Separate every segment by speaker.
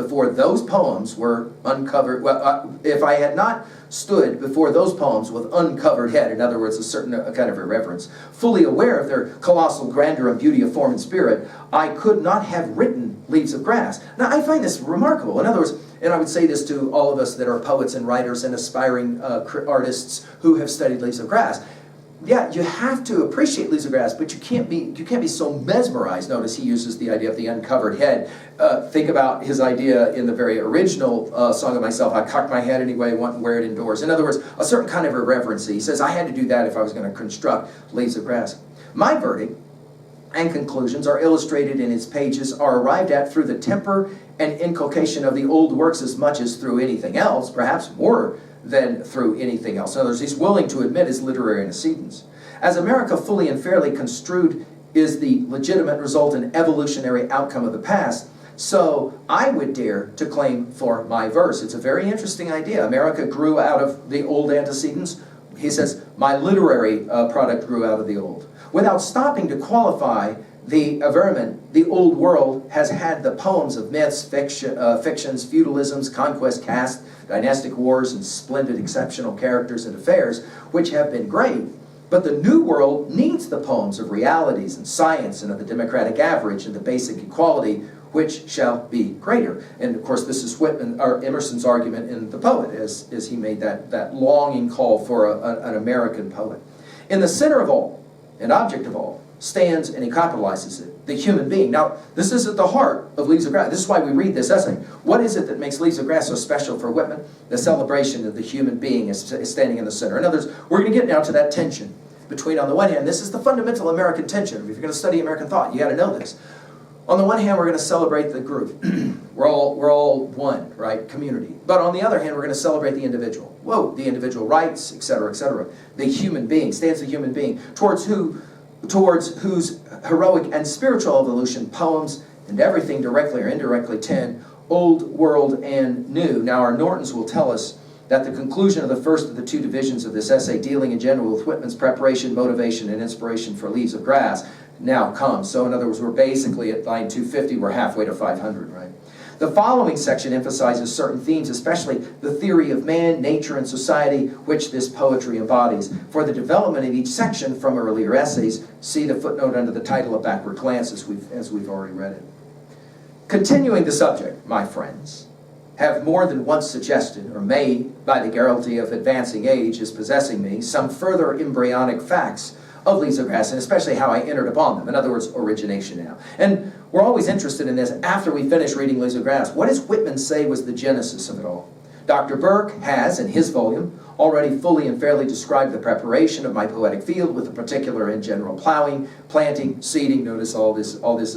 Speaker 1: before those poems were uncovered, if I had not stood before those poems with uncovered head, in other words, a certain kind of irreverence, fully aware of their colossal grandeur and beauty of form and spirit, I could not have written Leaves of Grass. Now, I find this remarkable. In other words, and I would say this to all of us that are poets and writers and aspiring artists who have studied Leaves of Grass. Yeah, you have to appreciate Leaves of Grass, but you can't be so mesmerized. Notice he uses the idea of the uncovered head. Think about his idea in the very original Song of Myself, I cock my head anyway, want to wear it indoors. In other words, a certain kind of irreverency. He says, I had to do that if I was going to construct Leaves of Grass. My verdict and conclusions are illustrated in its pages, are arrived at through the temper and inculcation of the old works as much as through anything else, perhaps more than through anything else. In other words, he's willing to admit his literary antecedents. As America fully and fairly construed is the legitimate result and evolutionary outcome of the past, so I would dare to claim for my verse. It's a very interesting idea. America grew out of the old antecedents. He says, my literary product grew out of the old. Without stopping to qualify the averment, the old world has had the poems of myths, fictions, feudalisms, conquest, caste, dynastic wars, and splendid exceptional characters and affairs, which have been great. But the new world needs the poems of realities and science and of the democratic average and the basic equality, which shall be greater. And of course, this is Whitman, or Emerson's argument in The Poet, as he made that longing call for an American poet. In the center of all, and object of all, stands, and he capitalizes it, the human being. Now, this is at the heart of Leaves of Grass. This is why we read this essay. What is it that makes Leaves of Grass so special for Whitman? The celebration of the human being is standing in the center. In other words, we're going to get now to that tension between, on the one hand, this is the fundamental American tension. If you're going to study American thought, you got to know this. On the one hand, we're going to celebrate the group. we're all one, right? Community. But on the other hand, we're going to celebrate the individual. Whoa, the individual rights, etc., etc. The human being, stands the human being, towards whose heroic and spiritual evolution poems and everything directly or indirectly tend, old world and new. Now, our Nortons will tell us that the conclusion of the first of the two divisions of this essay, dealing in general with Whitman's preparation, motivation, and inspiration for Leaves of Grass, now comes. So in other words, we're basically at line 250, we're halfway to 500, right? The following section emphasizes certain themes, especially the theory of man, nature, and society, which this poetry embodies. For the development of each section from earlier essays, see the footnote under the title of Backward Glace, as we've already read it. Continuing the subject, my friends, have more than once suggested, or may, by the guarantee of advancing age is possessing me, some further embryonic facts of Leaves of Grass, and especially how I entered upon them. In other words, origination now. And we're always interested in this after we finish reading Leaves of Grass. What does Whitman say was the genesis of it all? Dr. Burke has, in his volume, already fully and fairly described the preparation of my poetic field with the particular and general plowing, planting, seeding, notice all this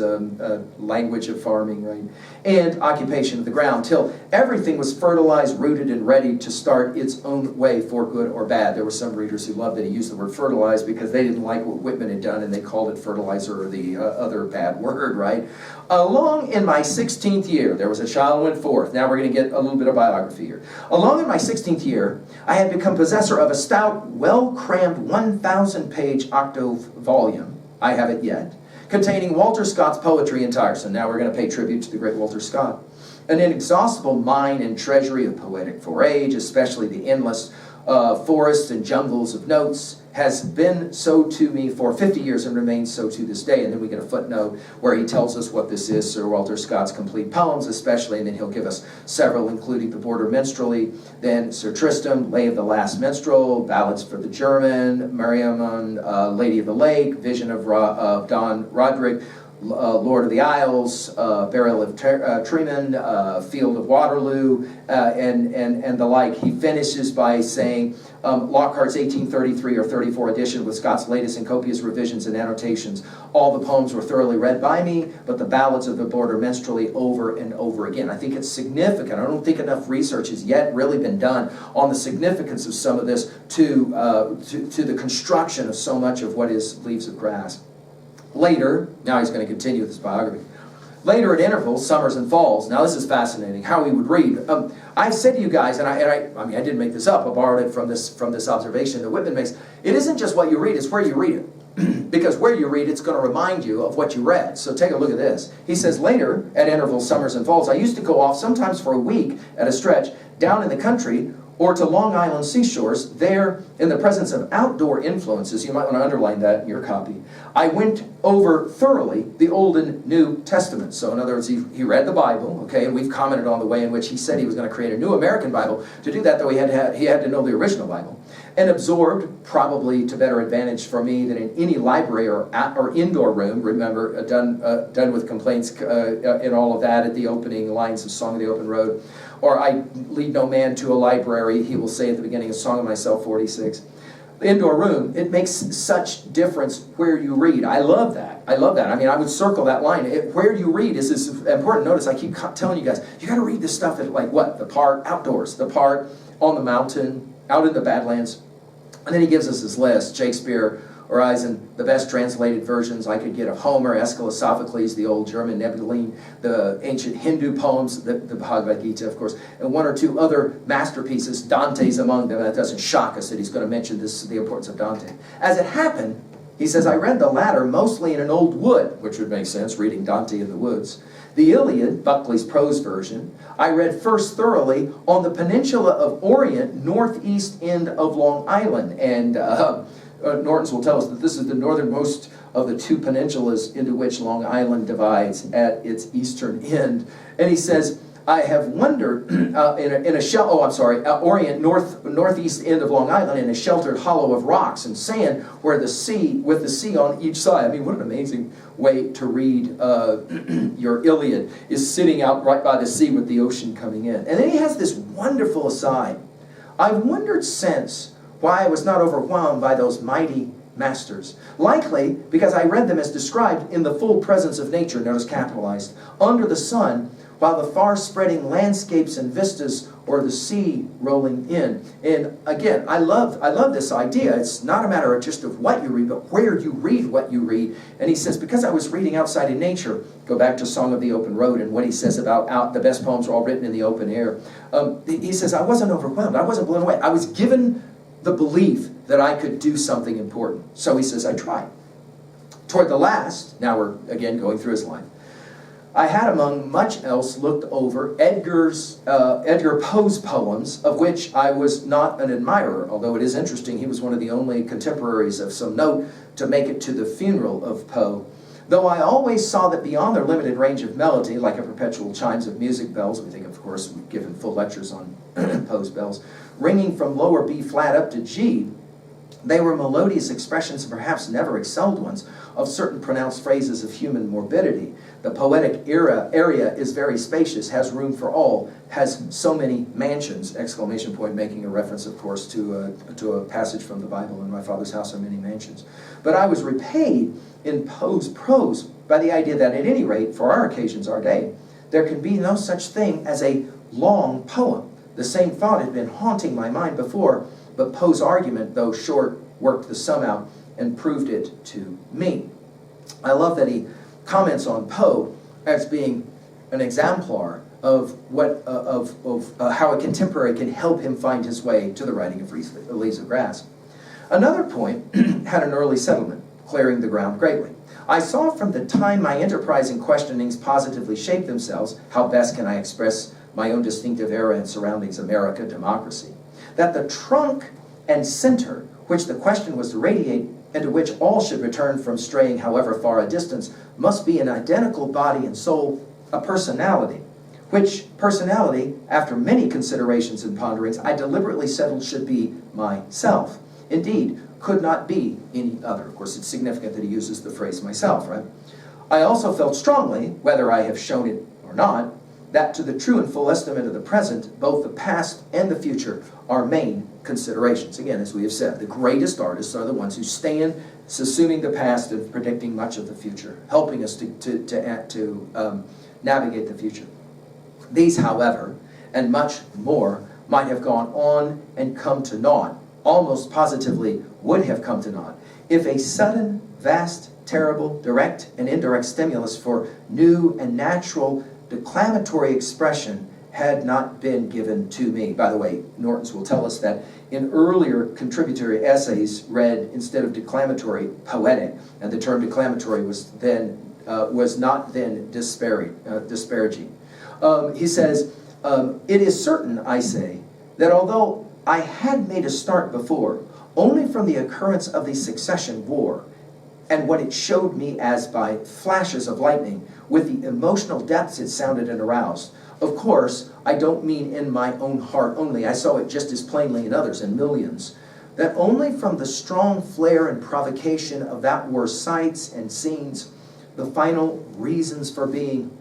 Speaker 1: language of farming, right? And occupation of the ground, till everything was fertilized, rooted, and ready to start its own way for good or bad. There were some readers who loved that he used the word fertilized because they didn't like what Whitman had done and they called it fertilizer or the other bad word, right? Along in my 16th year, there was a child who went forth. Now we're going to get a little bit of biography here. Along in my 16th year, I had become possessor of a stout, well-crammed 1,000-page octave volume, I have it yet, containing Walter Scott's poetry entire. So now we're going to pay tribute to the great Walter Scott. An inexhaustible mine and treasury of poetic forage, especially the endless forests and jungles of notes, has been so to me for 50 years and remains so to this day. And then we get a footnote where he tells us what this is, Sir Walter Scott's complete poems especially, and then he'll give us several, including the Border Minstrelsy, then Sir Tristram, Lay of the Last Minstrel, Ballads for the German, Mariamon, Lady of the Lake, Vision of Don Roderick, Lord of the Isles, Burial of Treman, Field of Waterloo, and the like. He finishes by saying, Lockhart's 1833 or 34 edition with Scott's latest and copious revisions and annotations. All the poems were thoroughly read by me, but the ballads of the Border Minstrelsy over and over again. I think it's significant. I don't think enough research has yet really been done on the significance of some of this to the construction of so much of what is Leaves of Grass. Later, now he's going to continue with his biography. Later at intervals, summers and falls. Now this is fascinating, how he would read. I said to you guys, and I mean I didn't make this up, I borrowed it from this observation that Whitman makes. It isn't just what you read, it's where you read it. because where you read, it's going to remind you of what you read. So take a look at this. He says, later, at intervals, summers and falls, I used to go off sometimes for a week at a stretch down in the country or to Long Island seashores, there in the presence of outdoor influences. You might want to underline that in your copy. I went over thoroughly the Old and New Testament. So in other words, he read the Bible, okay, and we've commented on the way in which he said he was going to create a new American Bible. To do that, though, he had to know the original Bible, and absorbed, probably to better advantage for me than in any library or indoor room. Remember, done with complaints in all of that at the opening lines of Song of the Open Road. Or I lead no man to a library, he will say at the beginning of Song of Myself 46. The indoor room, it makes such difference where you read. I love that. I love that. I mean, I would circle that line. Where you read is important. Notice I keep telling you guys, you got to read this stuff at like what? The part outdoors, the part on the mountain, out in the Badlands. And then he gives us his list. Shakespeare, Horizon, the best translated versions I could get of Homer, Aeschylus, Sophocles, the old German Nibelungen, the ancient Hindu poems, the Bhagavad Gita, of course, and one or two other masterpieces. Dante's among them. That doesn't shock us that he's going to mention the importance of Dante. As it happened, he says, I read the latter mostly in an old wood, which would make sense, reading Dante in the woods. The Iliad, Buckley's prose version, I read first thoroughly on the peninsula of Orient, northeast end of Long Island. And Norton's will tell us that this is the northernmost of the two peninsulas into which Long Island divides at its eastern end. And he says, I have wondered Orient, northeast end of Long Island, in a sheltered hollow of rocks and sand, where the sea, with the sea on each side. I mean, what an amazing way to read your Iliad, is sitting out right by the sea with the ocean coming in. And then he has this wonderful aside. I've wondered since why I was not overwhelmed by those mighty masters. Likely because I read them as described in the full presence of nature, notice capitalized, under the sun, while the far-spreading landscapes and vistas, or the sea rolling in. And again, I love this idea. It's not a matter of just of what you read, but where you read what you read. And he says, because I was reading outside in nature, go back to Song of the Open Road and what he says about the best poems are all written in the open air. He says, I wasn't overwhelmed. I wasn't blown away. I was given the belief that I could do something important. So he says, I tried. Toward the last, now we're again going through his life, I had among much else looked over Edgar Poe's poems, of which I was not an admirer, although it is interesting, he was one of the only contemporaries of some note to make it to the funeral of Poe. Though I always saw that beyond their limited range of melody, like a perpetual chimes of music bells, we think, of course, we've given full lectures on Poe's bells, ringing from lower B flat up to G, they were melodious expressions, perhaps never excelled ones, of certain pronounced phrases of human morbidity. The poetic area is very spacious, has room for all, has so many mansions, exclamation point, making a reference, of course, to a passage from the Bible, in my Father's house are many mansions. But I was repaid in Poe's prose by the idea that, at any rate, for our occasions, our day, there can be no such thing as a long poem. The same thought had been haunting my mind before, but Poe's argument, though short, worked the sum out and proved it to me. I love that he comments on Poe as being an exemplar of how a contemporary can help him find his way to the writing of Leaves of Grass. Another point had an early settlement, clearing the ground greatly. I saw from the time my enterprising questionings positively shaped themselves, how best can I express my own distinctive era and surroundings, America, democracy, that the trunk and center which the question was to radiate, and to which all should return from straying however far a distance, must be an identical body and soul, a personality, which personality, after many considerations and ponderings, I deliberately settled should be myself. Indeed, could not be any other. Of course, it's significant that he uses the phrase myself, right? I also felt strongly, whether I have shown it or not, that to the true and full estimate of the present, both the past and the future are main considerations. Again, as we have said, the greatest artists are the ones who stand assuming the past and predicting much of the future, helping us to navigate the future. These, however, and much more, might have gone on and come to naught, almost positively would have come to naught, if a sudden, vast, terrible, direct and indirect stimulus for new and natural declamatory expression had not been given to me. By the way, Norton's will tell us that in earlier contributory essays read instead of declamatory, poetic, and the term declamatory was not then disparaging. He says, it is certain, I say, that although I had made a start before, only from the occurrence of the succession war, and what it showed me as by flashes of lightning, with the emotional depths it sounded and aroused. Of course, I don't mean in my own heart only. I saw it just as plainly in others, in millions. That only from the strong flare and provocation of that war's sights and scenes, the final reasons for being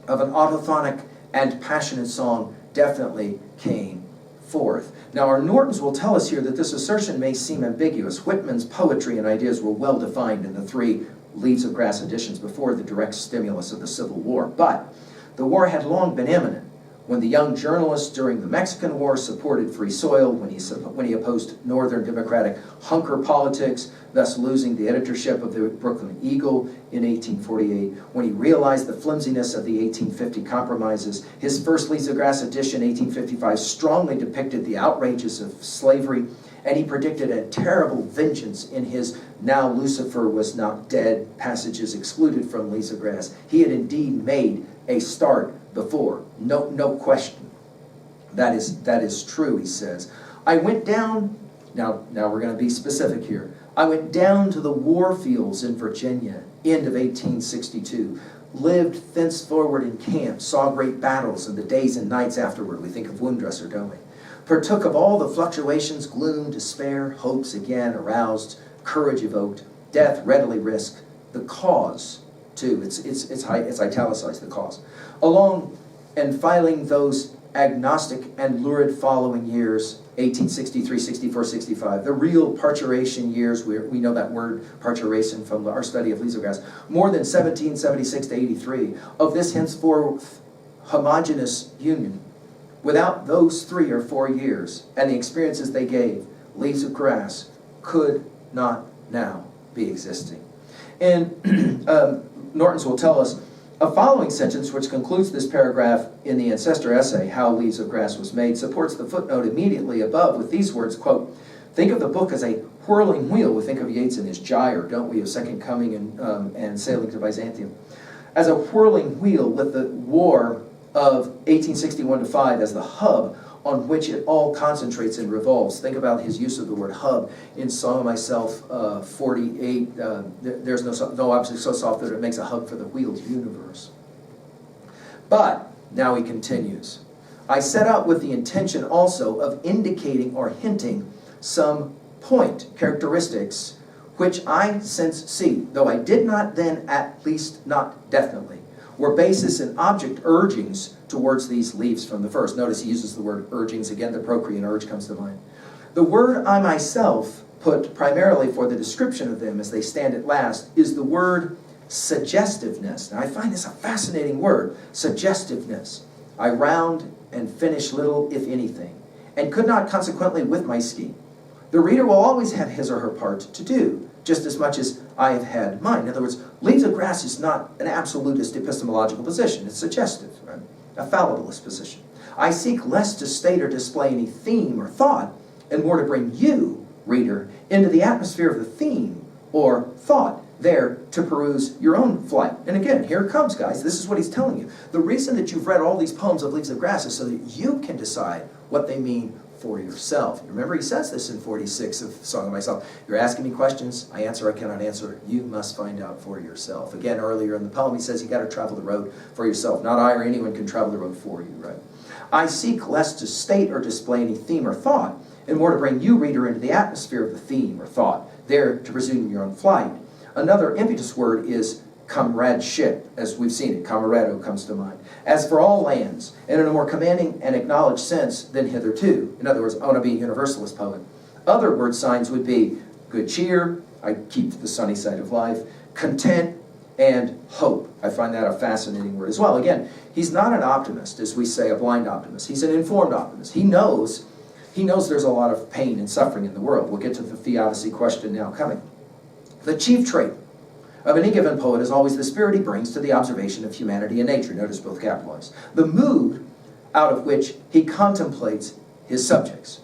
Speaker 1: of an autophonic and passionate song definitely came forth. Now, our Nortons will tell us here that this assertion may seem ambiguous. Whitman's poetry and ideas were well defined in the 3 Leaves of Grass editions before the direct stimulus of the Civil War. But the war had long been imminent. When the young journalist during the Mexican War supported free soil, when he opposed Northern Democratic hunker politics, thus losing the editorship of the Brooklyn Eagle in 1848, when he realized the flimsiness of the 1850 compromises, his first Leaves of Grass edition, 1855, strongly depicted the outrages of slavery, and he predicted a terrible vengeance in his "Now Lucifer was not dead" passages excluded from Leaves of Grass. He had indeed made a start before, no question. That is true, he says. I went down, now we're going to be specific here. I went down to the war fields in Virginia, end of 1862, lived thenceforward in camp, saw great battles and the days and nights afterward. We think of Woundresser, don't we? Partook of all the fluctuations, gloom, despair, hopes again aroused, courage evoked, death readily risked, the cause too, it's italicized, the cause. Along and filing those agnostic and lurid following years, 1863, 64, 65, the real parturition years, we know that word parturition from our study of Leaves of Grass, more than 1776 to 83, of this henceforth homogeneous union. Without those 3 or 4 years and the experiences they gave, Leaves of Grass could not now be existing. And Nortons will tell us a following sentence, which concludes this paragraph in the ancestor essay, How Leaves of Grass Was Made, supports the footnote immediately above with these words, quote, think of the book as a whirling wheel. We think of Yeats and his gyre, don't we, of Second Coming and Sailing to Byzantium. As a whirling wheel with the war of 1861 to 5 as the hub on which it all concentrates and revolves. Think about his use of the word hub in Song of Myself 48. There's no object so soft that it makes a hub for the wheeled universe. But, now he continues, I set out with the intention also of indicating or hinting some point, characteristics, which I since see, though I did not then, at least not definitely, were basis and object urgings towards these leaves from the first. Notice he uses the word urgings again, the procreant urge comes to mind. The word I myself put primarily for the description of them as they stand at last is the word suggestiveness. Now I find this a fascinating word, suggestiveness. I round and finish little, if anything, and could not consequently with my scheme. The reader will always have his or her part to do, just as much as I have had mine. In other words, Leaves of Grass is not an absolutist epistemological position. It's suggestive, right? A fallibilist position. I seek less to state or display any theme or thought, and more to bring you, reader, into the atmosphere of the theme or thought there to peruse your own flight. And again, here it comes, guys. This is what he's telling you. The reason that you've read all these poems of Leaves of Grass is so that you can decide what they mean for yourself. Remember, he says this in 46 of Song of Myself. You're asking me questions, I answer, I cannot answer. You must find out for yourself. Again, earlier in the poem, he says you got to travel the road for yourself. Not I or anyone can travel the road for you, right? I seek less to state or display any theme or thought, and more to bring you, reader, into the atmosphere of the theme or thought, there to resume your own flight. Another impetus word is comradeship, as we've seen it. Camarado comes to mind. As for all lands, and in a more commanding and acknowledged sense than hitherto. In other words, I want to be a universalist poet. Other word signs would be good cheer, I keep to the sunny side of life, content, and hope. I find that a fascinating word as well. Again, he's not an optimist, as we say, a blind optimist. He's an informed optimist. He knows there's a lot of pain and suffering in the world. We'll get to the theodicy question now coming. The chief trait of any given poet is always the spirit he brings to the observation of humanity and nature. Notice both capitalized. The mood out of which he contemplates his subjects.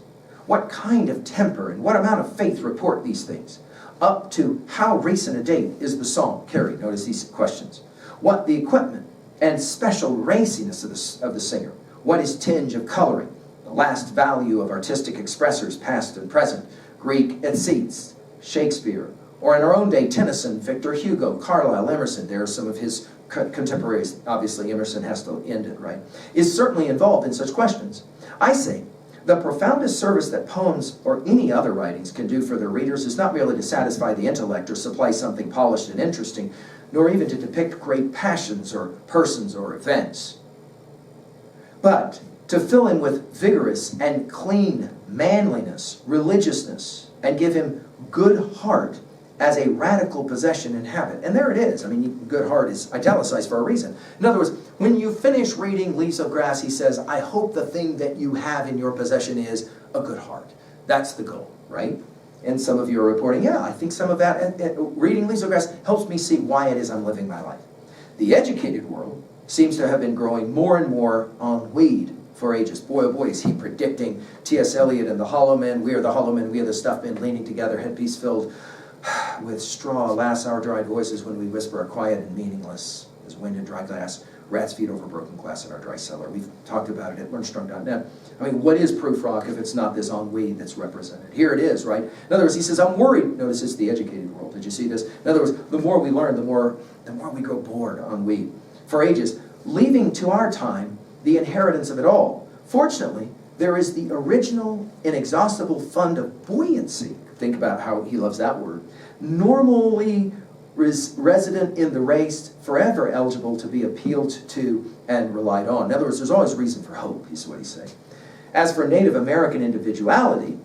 Speaker 1: What kind of temper and what amount of faith report these things? Up to how recent a date is the song carried? Notice these questions. What the equipment and special raciness of the singer? What is tinge of coloring? The last value of artistic expressors, past and present, Greek Aeschylus, Shakespeare, or in our own day, Tennyson, Victor Hugo, Carlyle, Emerson. There are some of his contemporaries. Obviously, Emerson has to end it, right? Is certainly involved in such questions. I say, the profoundest service that poems or any other writings can do for their readers is not merely to satisfy the intellect or supply something polished and interesting, nor even to depict great passions or persons or events, but to fill him with vigorous and clean manliness, religiousness, and give him good heart as a radical possession and habit. And there it is. I mean, good heart is italicized for a reason. In other words, when you finish reading Leaves of Grass, he says, I hope the thing that you have in your possession is a good heart. That's the goal, right? And some of you are reporting, yeah, I think some of that, reading Leaves of Grass helps me see why it is I'm living my life. The educated world seems to have been growing more and more on weed for ages. Boy, oh boy, is he predicting T.S. Eliot and the hollow men. We are the hollow men, we are the stuff men, leaning together, headpiece filled with straw, alas, our dried voices when we whisper are quiet and meaningless as wind and dry glass, rats feed over broken glass in our dry cellar. We've talked about it at learnstrong.net. I mean, what is proof rock if it's not this ennui that's represented? Here it is, right? In other words, he says, I'm worried. Notice it's the educated world. Did you see this? In other words, the more we learn, the more we grow bored ennui. For ages, leaving to our time the inheritance of it all. Fortunately, there is the original, inexhaustible fund of buoyancy. Think about how he loves that word. Normally resident in the race, forever eligible to be appealed to and relied on. In other words, there's always reason for hope, is what he's saying. As for Native American individuality,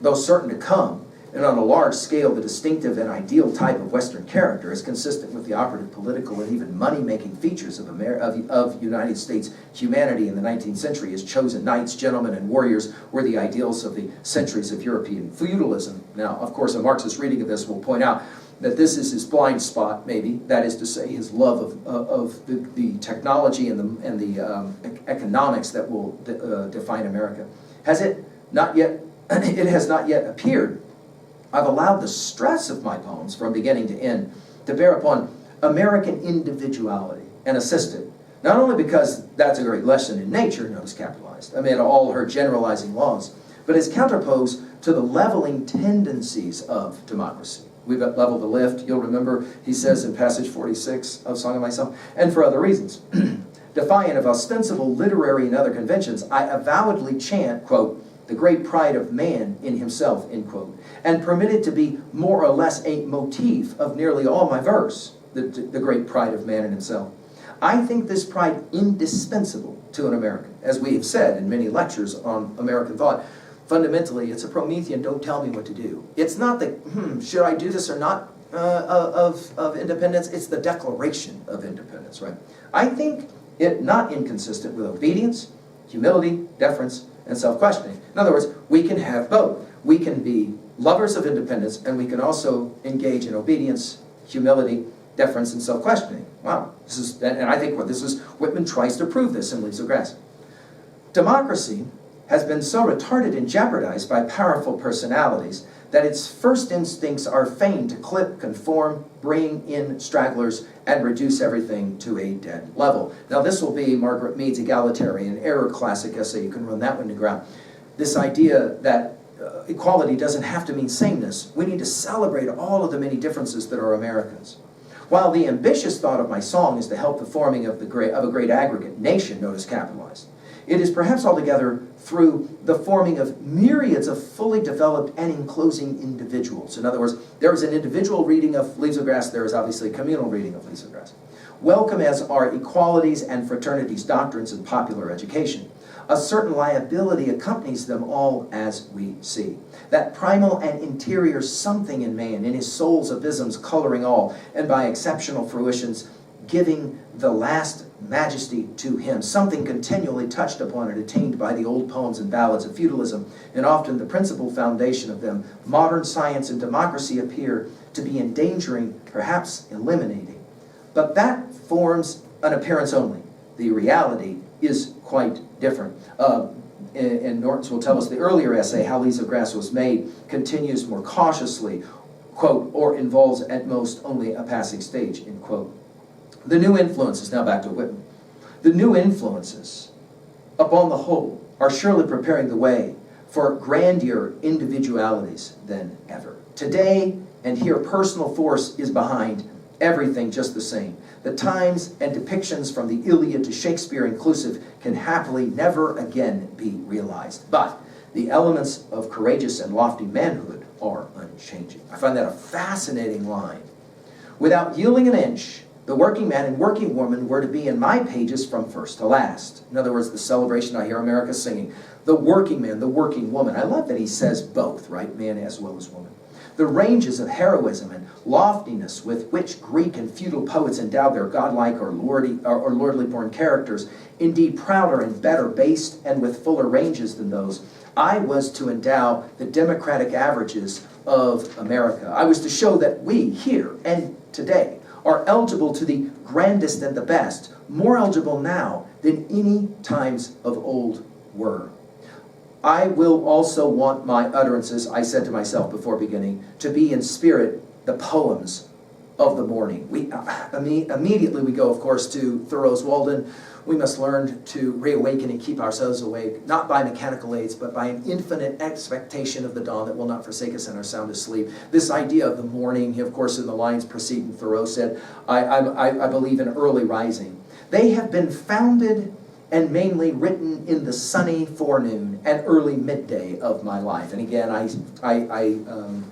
Speaker 1: though certain to come, and on a large scale, the distinctive and ideal type of Western character is consistent with the operative political and even money-making features of United States humanity in the 19th century, as chosen knights, gentlemen, and warriors were the ideals of the centuries of European feudalism. Now, of course, a Marxist reading of this will point out that this is his blind spot, maybe, that is to say, his love of the technology and the economics that will define America. Has it not yet, it has not yet appeared. I've allowed the stress of my poems from beginning to end to bear upon American individuality and assisted, not only because that's a great lesson in nature, notice capitalized, amid all her generalizing laws, but as counterposed to the leveling tendencies of democracy. We've leveled the lift, you'll remember, he says in passage 46 of Song of Myself, and for other reasons. Defiant of ostensible literary and other conventions, I avowedly chant, quote, the great pride of man in himself, end quote, and permitted to be more or less a motif of nearly all my verse, the great pride of man in himself. I think this pride indispensable to an American. As we have said in many lectures on American thought, fundamentally it's a Promethean, don't tell me what to do. It's not the, should I do this or not of independence, it's the declaration of independence, right? I think it not inconsistent with obedience, humility, deference, and self-questioning. In other words, we can have both. We can be lovers of independence, and we can also engage in obedience, humility, deference, and self-questioning. Wow, this is, and I think this is, Whitman tries to prove this in Leaves of Grass. Democracy has been so retarded and jeopardized by powerful personalities that its first instincts are fain to clip, conform, bring in stragglers, and reduce everything to a dead level. Now this will be Margaret Mead's egalitarian error classic essay. You can run that one to ground. This idea that equality doesn't have to mean sameness. We need to celebrate all of the many differences that are Americans. While the ambitious thought of my song is to help the forming of a great aggregate nation, notice capitalized, it is perhaps altogether through the forming of myriads of fully developed and enclosing individuals. In other words, there is an individual reading of Leaves of Grass, there is obviously a communal reading of Leaves of Grass. Welcome as are equalities and fraternities doctrines in popular education. A certain liability accompanies them all as we see. That primal and interior something in man, in his soul's abysms coloring all, and by exceptional fruitions giving the last majesty to him, something continually touched upon and attained by the old poems and ballads of feudalism, and often the principal foundation of them, modern science and democracy appear to be endangering, perhaps eliminating. But that forms an appearance only. The reality is quite different. And Norton's will tell us the earlier essay, How Leaves of Grass Was Made, continues more cautiously, quote, or involves at most only a passing stage, end quote. The new influences, now back to Whitman, the new influences, upon the whole, are surely preparing the way for grander individualities than ever. Today, and here personal force is behind everything just the same. The times and depictions from the Iliad to Shakespeare inclusive can happily never again be realized. But the elements of courageous and lofty manhood are unchanging. I find that a fascinating line. Without yielding an inch, the working man and working woman were to be in my pages from first to last. In other words, the celebration I hear America singing. The working man, the working woman. I love that he says both, right? Man as well as woman. The ranges of heroism and loftiness with which Greek and feudal poets endowed their godlike or lordly born characters, indeed prouder and better based and with fuller ranges than those, I was to endow the democratic averages of America. I was to show that we here and today are eligible to the grandest and the best, more eligible now than any times of old were. I will also want my utterances, I said to myself before beginning, to be in spirit the poems of the morning. Immediately we go, of course, to Thoreau's Walden. We must learn to reawaken and keep ourselves awake, not by mechanical aids, but by an infinite expectation of the dawn that will not forsake us in our soundest sleep. This idea of the morning, of course, in the lines preceding, Thoreau said, I believe in early rising. They have been founded and mainly written in the sunny forenoon and early midday of my life. And again,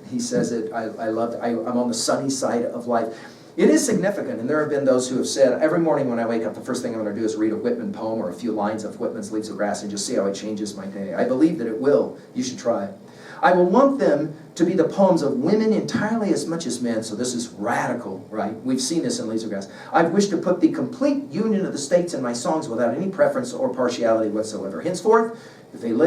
Speaker 1: he says it, I'm on the sunny side of life. It is significant, and there have been those who have said, every morning when I wake up, the first thing I'm going to do is read a Whitman poem or a few lines of Whitman's Leaves of Grass and just see how it changes my day. I believe that it will. You should try it. I will want them to be the poems of women entirely as much as men, so this is radical, right? We've seen this in Leaves of Grass. I wish to put the complete union of the states in my songs without any preference or partiality whatsoever. Henceforth, if they live